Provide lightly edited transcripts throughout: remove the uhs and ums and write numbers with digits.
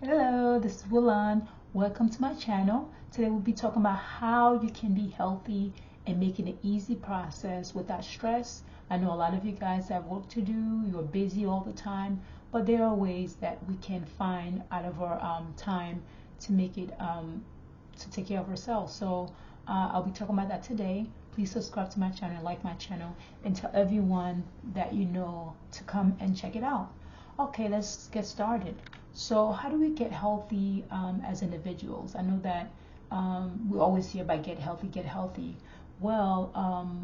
Hello, this is Willan. Welcome to my channel. Today we'll be talking about how you can be healthy and make it an easy process without stress. I know a lot of you guys have work to do, you're busy all the time, but there are ways that we can find out of our time to make it to take care of ourselves. So I'll be talking about that today. Please subscribe to my channel, like my channel, and tell everyone that you know to come and check it out. Okay, let's get started. So, how do we get healthy as individuals? I know that we always hear about get healthy, get healthy. Well,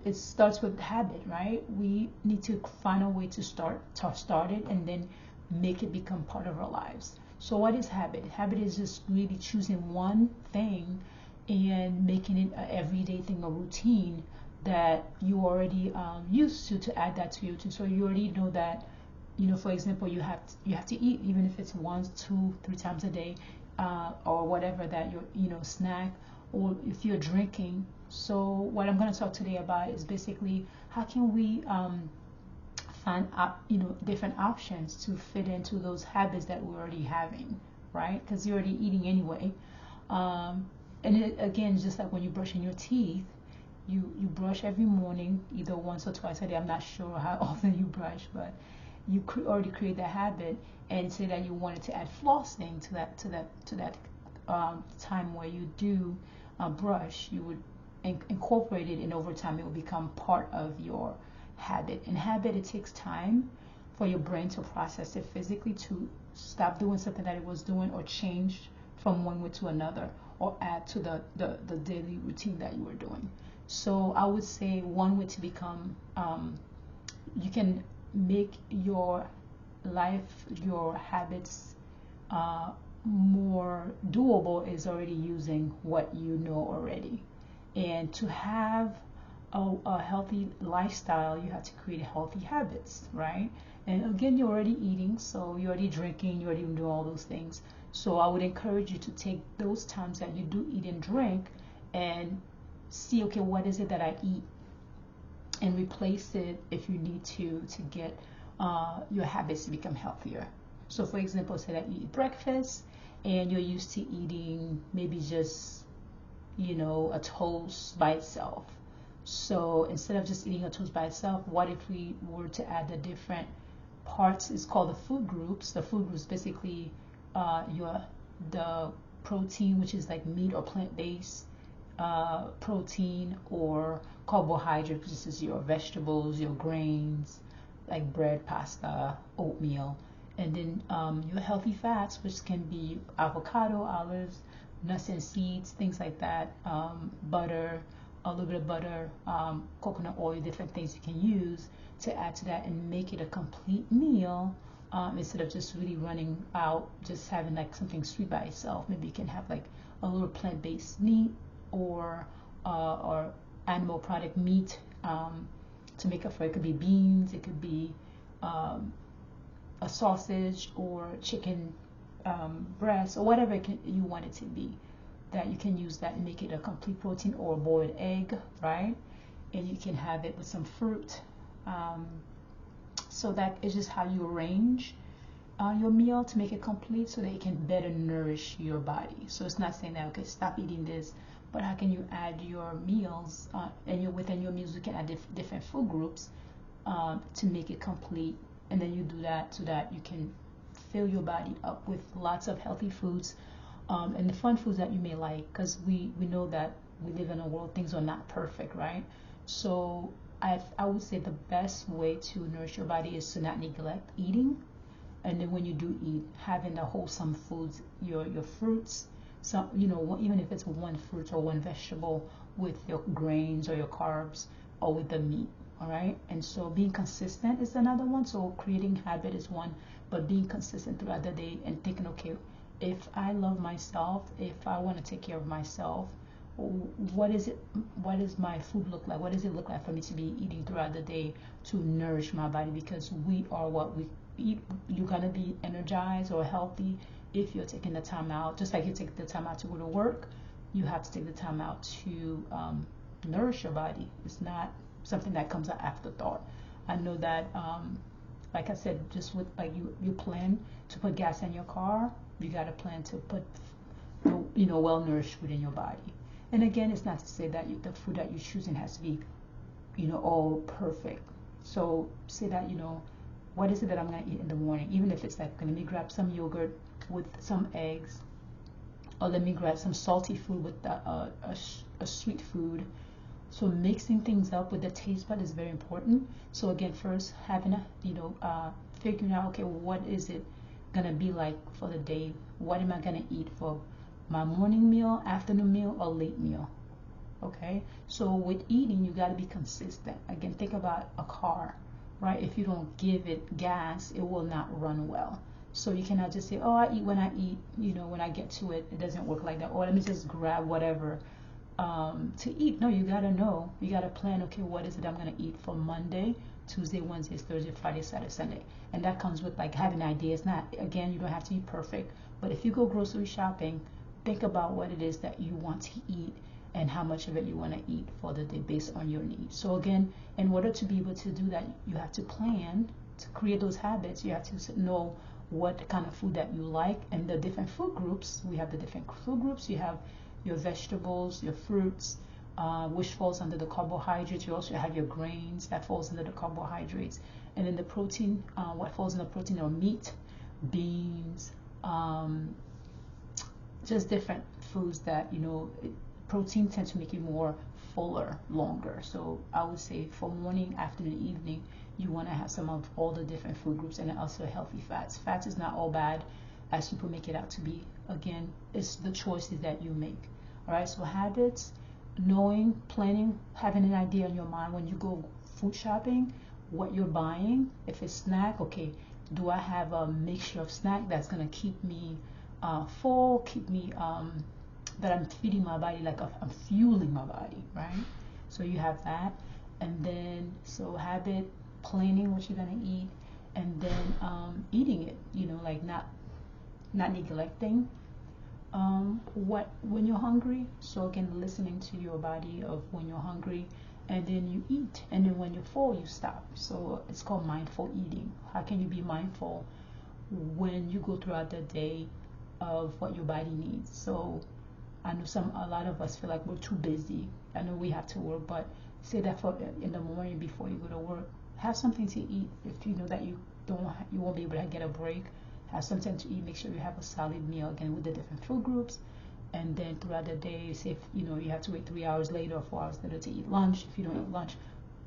it starts with habit, right? We need to find a way to start it and then make it become part of our lives. So, what is habit? Habit is just really choosing one thing and making it an everyday thing, a routine that you already used to add that to your routine. So you already know that, for example, you have to eat, even if it's once, 2, 3 times a day, or whatever that snack, or if you're drinking. So what I'm going to talk today about is basically how can we find different options to fit into those habits that we're already having, right? Because you're already eating anyway. And again, just like when you're brushing your teeth, you brush every morning, either once or twice a day. I'm not sure how often you brush, but you already create that habit. And say that you wanted to add flossing to that time where you do brush, you would incorporate it, and over time it will become part of your habit. And habit, it takes time for your brain to process it physically, to stop doing something that it was doing or change from one way to another, or add to the daily routine that you were doing. So I would say one way to become, you can make your life, your habits more doable, is already using what you know already. And to have a healthy lifestyle, you have to create healthy habits, right? And again, you're already eating, so you're already drinking, you're already doing all those things. So I would encourage you to take those times that you do eat and drink and see, okay, what is it that I eat, and replace it if you need to get your habits to become healthier. So for example, say that you eat breakfast and you're used to eating maybe just a toast by itself. So instead of just eating a toast by itself, what if we were to add the different parts? It's called the food groups. The food groups basically the protein, which is like meat or plant-based protein, or carbohydrate, which is your vegetables, your grains, like bread, pasta, oatmeal, and then your healthy fats, which can be avocado, olives, nuts and seeds, things like that, butter, a little bit of butter, coconut oil, different things you can use to add to that and make it a complete meal, instead of just really running out, just having like something sweet by itself. Maybe you can have like a little plant-based meat, or animal product meat, to make up for it. It could be beans, it could be a sausage or chicken breast, or whatever you want it to be, that you can use that and make it a complete protein, or a boiled egg, right? And you can have it with some fruit. So that is just how you arrange your meal to make it complete, so that it can better nourish your body. So it's not saying that, okay, stop eating this, but how can you add your meals, and within your meals you can add different food groups to make it complete. And then you do that so that you can fill your body up with lots of healthy foods, and the fun foods that you may like, because we know that we live in a world, things are not perfect, right? So I would say the best way to nourish your body is to not neglect eating. And then when you do eat, having the wholesome foods, your fruits, some, even if it's one fruit or one vegetable, with your grains or your carbs, or with the meat. All right. And so being consistent is another one. So creating habit is one, but being consistent throughout the day and thinking, okay, if I love myself, if I want to take care of myself, what does my food look like? What does it look like for me to be eating throughout the day to nourish my body? Because we are what we eat. You're gonna be energized or healthy if you're taking the time out. Just like you take the time out to go to work, you have to take the time out to nourish your body. It's not something that comes out afterthought. I know that like I said, just with like you plan to put gas in your car, you got to plan to put well nourished food in your body. And again, it's not to say that the food that you're choosing has to be all perfect. So say that what is it that I'm gonna eat in the morning? Even if it's like, let me grab some yogurt with some eggs, or let me grab some salty food with a sweet food. So mixing things up with the taste bud is very important. So again, first having figuring out, okay, what is it gonna be like for the day? What am I gonna eat for my morning meal, afternoon meal, or late meal? Okay, so with eating, you got to be consistent. Again, think about a car, right? If you don't give it gas, it will not run well. So you cannot just say, oh, I eat when I eat, when I get to it. It doesn't work like that. Or let me just grab whatever to eat. No, you got to know. You got to plan, okay, what is it I'm going to eat for Monday, Tuesday, Wednesday, Thursday, Friday, Saturday, Sunday. And that comes with like having ideas. Not, again, you don't have to be perfect. But if you go grocery shopping, think about what it is that you want to eat and how much of it you want to eat for the day based on your needs. So again, in order to be able to do that, you have to plan to create those habits. You have to know what kind of food that you like and the different food groups. We have the different food groups. You have your vegetables, your fruits, which falls under the carbohydrates. You also have your grains that falls under the carbohydrates. And then the protein, what falls under protein are meat, beans, just different foods that, protein tends to make you more fuller longer. So I would say for morning, afternoon, evening, you want to have some of all the different food groups, and also healthy fats. Fats is not all bad as people make it out to be. Again, it's the choices that you make. All right, so habits, knowing, planning, having an idea in your mind when you go food shopping, what you're buying. If it's snack, okay, do I have a mixture of snack that's going to keep me full, keep me that I'm feeding my body, like I'm fueling my body, right? So you have that. And then so habit, planning what you're gonna eat, and then eating it, like not neglecting what when you're hungry. So again, listening to your body of when you're hungry, and then you eat, and then when you're full, you stop. So it's called mindful eating. How can you be mindful when you go throughout the day of what your body needs? So I know a lot of us feel like we're too busy. I know we have to work, but say that for in the morning before you go to work, have something to eat. If you know that you won't be able to get a break, have something to eat. Make sure you have a solid meal again with the different food groups. And then throughout the day, say if you have to wait 3 hours later or 4 hours later to eat lunch. If you don't eat lunch,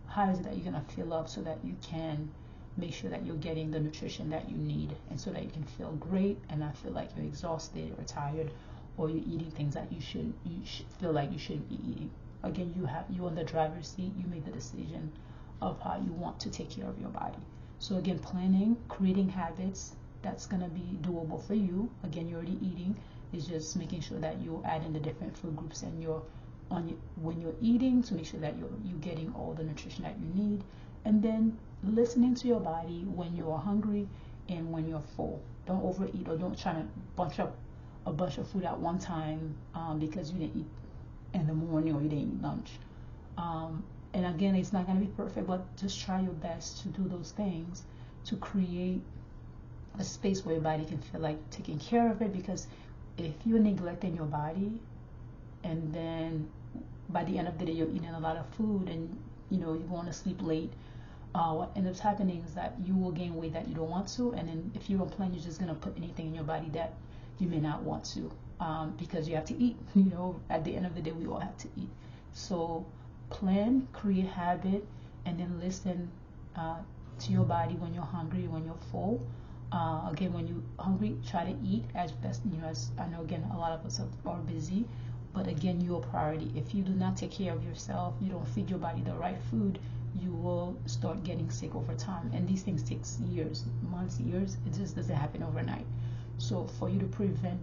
how is it that you're gonna fill up so that you can make sure that you're getting the nutrition that you need, and so that you can feel great and not feel like you're exhausted or tired, or you're eating things that you feel like you shouldn't be eating. Again, you on the driver's seat. You make the decision of how you want to take care of your body. So again, planning, creating habits that's gonna be doable for you. Again, you're already eating. It's just making sure that you add in the different food groups and when you're eating, to make sure that you're getting all the nutrition that you need. And then listening to your body when you are hungry and when you're full. Don't overeat, or don't try to bunch up a bunch of food at one time because you didn't eat in the morning or you didn't eat lunch. And again, it's not going to be perfect, but just try your best to do those things to create a space where your body can feel like taking care of it. Because if you're neglecting your body, and then by the end of the day you're eating a lot of food, and you want to sleep late, what ends up happening is that you will gain weight that you don't want to, and then if you don't plan, you're just going to put anything in your body that you may not want to, because you have to eat. At the end of the day, we all have to eat. So plan, create habit, and then listen to your body when you're hungry, when you're full. Again, when you're hungry, try to eat as best. As I know, again, a lot of us are busy, but again, your priority. If you do not take care of yourself, you don't feed your body the right food, you will start getting sick over time. And these things take years, months, years. It just doesn't happen overnight. So for you to prevent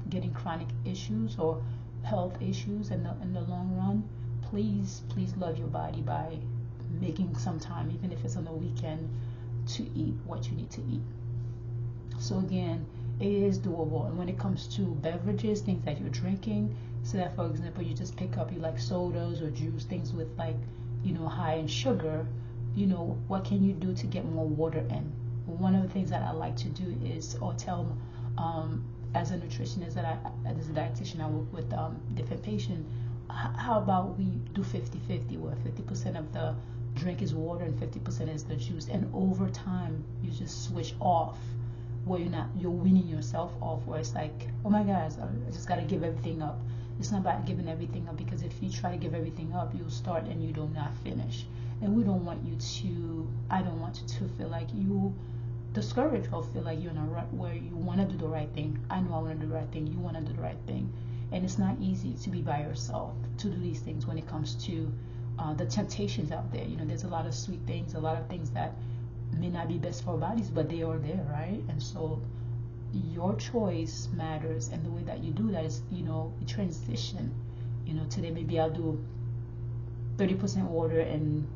getting chronic issues or health issues in the long run, please love your body by making some time, even if it's on the weekend, to eat what you need to eat. So again, it is doable. And when it comes to beverages, things that you're drinking, so that for example, you just pick up, you like sodas or juice, things with like high in sugar, what can you do to get more water in? One of the things that I like to do is, or tell, as a nutritionist, as a dietitian, I work with different patients. How about we do 50-50, where 50% of the drink is water and 50% is the juice, and over time you just switch off, where you're weaning yourself off, where it's like, oh my gosh, I just got to give everything up. It's not about giving everything up, because if you try to give everything up, you'll start and you do not finish. And we don't want you to, I don't want you to feel like you discouraged or feel like you're in a rut where you want to do the right thing. I know I want to do the right thing. You want to do the right thing. And it's not easy to be by yourself to do these things when it comes to the temptations out there. There's a lot of sweet things, a lot of things that may not be best for our bodies, but they are there, right? And so your choice matters, and the way that you do that is, transition. Today maybe I'll do 30% water and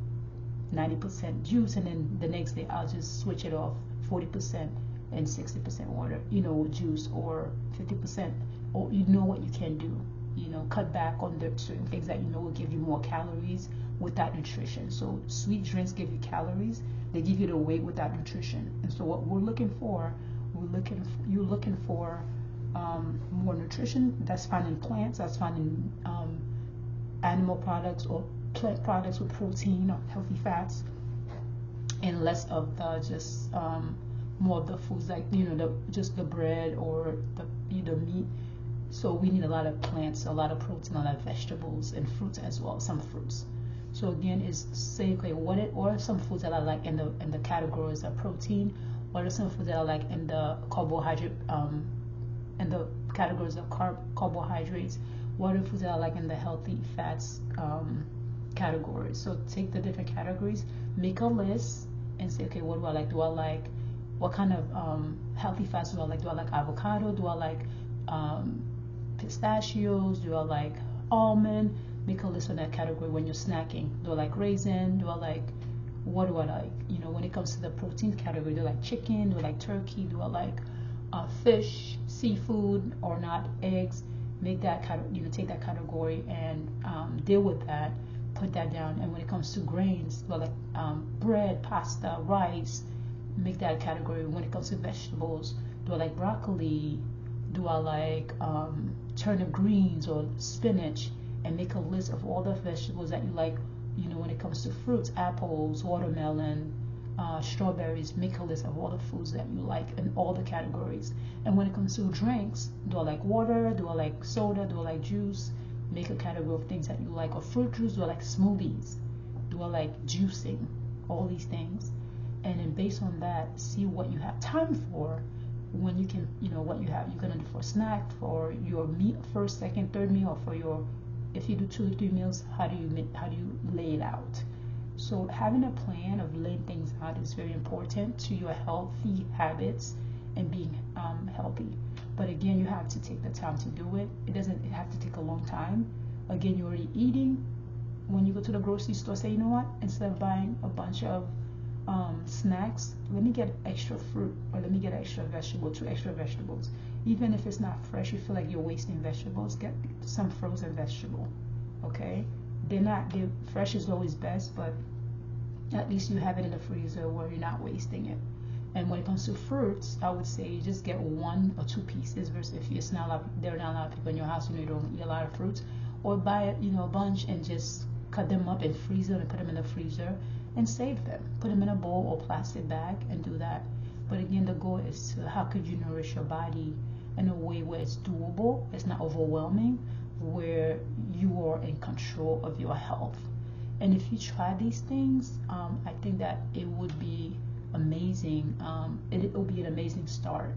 90% juice, and then the next day I'll just switch it off, 40% and 60% water, juice, or 50%, or what you can do. Cut back on the certain things that will give you more calories without nutrition. So sweet drinks give you calories, they give you the weight without nutrition. And so what you're looking for more nutrition. That's found in plants, that's found in animal products or plant products with protein or healthy fats, and less of the just more of the foods like just the bread or the meat. So we need a lot of plants, a lot of protein, a lot of vegetables, and fruits as well, some fruits. So again, is say, okay, what are some foods that I like in the categories of protein? What are some foods that I like in the carbohydrate, in the categories of carbohydrates? What are foods that I like in the healthy fats categories? So take the different categories, make a list, and say, okay, what do I like? Do I like, what kind of healthy fats do I like? Do I like avocado? Do I like pistachios? Do I like almond? Make a list on that category when you're snacking. Do I like raisin? What do I like? When it comes to the protein category, do I like chicken? Do I like turkey? Do I like fish, seafood, or not, eggs? Make that take that category and deal with that. Put that down. And when it comes to grains, do I like bread, pasta, rice? Make that a category. When it comes to vegetables, do I like broccoli? Do I like turnip greens or spinach? And make a list of all the vegetables that you like. When it comes to fruits, apples, watermelon, strawberries, make a list of all the foods that you like in all the categories. And when it comes to drinks, do I like water? Do I like soda? Do I like juice? Make a category of things that you like. Or fruit juice? Do I like smoothies? Do I like juicing? All these things. And then based on that, see what you have time for, when you can, what you're gonna do for snack, for your meat, first, second, third meal, or for your, if you do 2 or 3 meals, how do you lay it out? So having a plan of laying things out is very important to your healthy habits and being healthy. But again, you have to take the time to do it. It doesn't have to take a long time. Again, you're already eating. When you go to the grocery store, say, you know what? Instead of buying a bunch of snacks, let me get extra fruit, or let me get extra vegetable, 2 extra vegetables. Even if it's not fresh, you feel like you're wasting vegetables, get some frozen vegetable. Okay, they're fresh is always best, but at least you have it in the freezer where you're not wasting it. And when it comes to fruits, I would say just get 1 or 2 pieces, versus if it's not there are not a lot of people in your house, you don't eat a lot of fruits, or buy a bunch and just cut them up and freeze them and put them in the freezer and save them. Put them in a bowl or plastic bag and do that. But again, the goal is to, how could you nourish your body in a way where it's doable, it's not overwhelming, where you are in control of your health. And if you try these things, I think that it would be amazing. It will be an amazing start